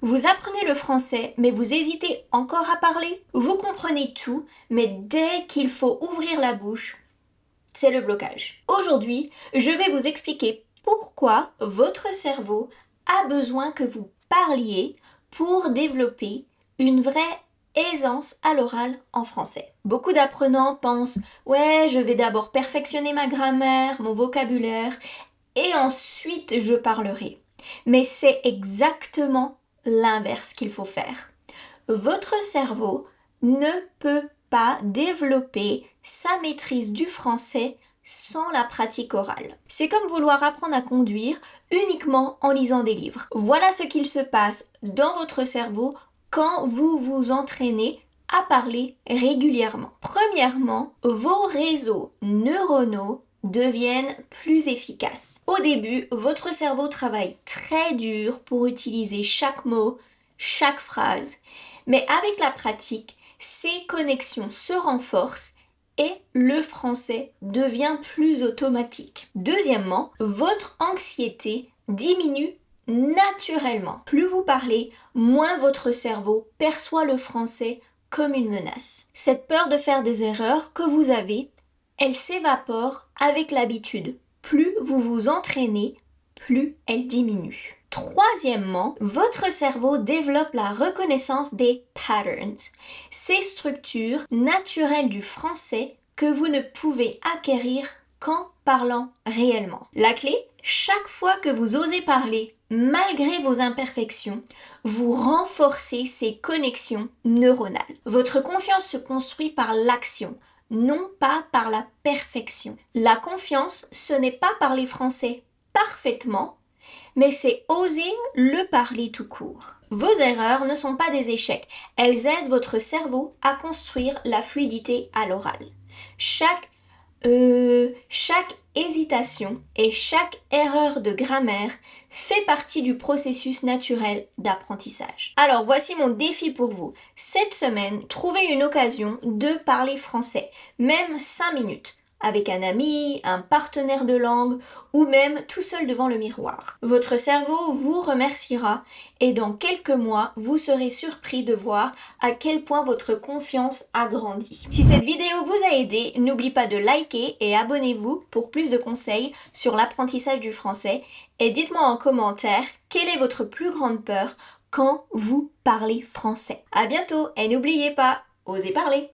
Vous apprenez le français, mais vous hésitez encore à parler? Vous comprenez tout, mais dès qu'il faut ouvrir la bouche, c'est le blocage. Aujourd'hui, je vais vous expliquer pourquoi votre cerveau a besoin que vous parliez pour développer une vraie aisance à l'oral en français. Beaucoup d'apprenants pensent « Ouais, je vais d'abord perfectionner ma grammaire, mon vocabulaire, et ensuite je parlerai. » Mais c'est exactement l'inverse qu'il faut faire. Votre cerveau ne peut pas développer sa maîtrise du français sans la pratique orale. C'est comme vouloir apprendre à conduire uniquement en lisant des livres. Voilà ce qu'il se passe dans votre cerveau quand vous vous entraînez à parler régulièrement. Premièrement, vos réseaux neuronaux deviennent plus efficaces. Au début, votre cerveau travaille très dur pour utiliser chaque mot, chaque phrase, mais avec la pratique, ces connexions se renforcent et le français devient plus automatique. Deuxièmement, votre anxiété diminue naturellement. Plus vous parlez, moins votre cerveau perçoit le français comme une menace. Cette peur de faire des erreurs que vous avez, elle s'évapore avec l'habitude. Plus vous vous entraînez, plus elle diminue. Troisièmement, votre cerveau développe la reconnaissance des patterns, ces structures naturelles du français que vous ne pouvez acquérir qu'en parlant réellement. La clé, chaque fois que vous osez parler, malgré vos imperfections, vous renforcez ces connexions neuronales. Votre confiance se construit par l'action, non pas par la perfection. La confiance, ce n'est pas parler français parfaitement, mais c'est oser le parler tout court. Vos erreurs ne sont pas des échecs, elles aident votre cerveau à construire la fluidité à l'oral. Chaque hésitation et chaque erreur de grammaire fait partie du processus naturel d'apprentissage. Alors voici mon défi pour vous. Cette semaine, trouvez une occasion de parler français, même 5 minutes. Avec un ami, un partenaire de langue ou même tout seul devant le miroir. Votre cerveau vous remerciera et dans quelques mois, vous serez surpris de voir à quel point votre confiance a grandi. Si cette vidéo vous a aidé, n'oubliez pas de liker et abonnez-vous pour plus de conseils sur l'apprentissage du français et dites-moi en commentaire quelle est votre plus grande peur quand vous parlez français. À bientôt et n'oubliez pas, osez parler!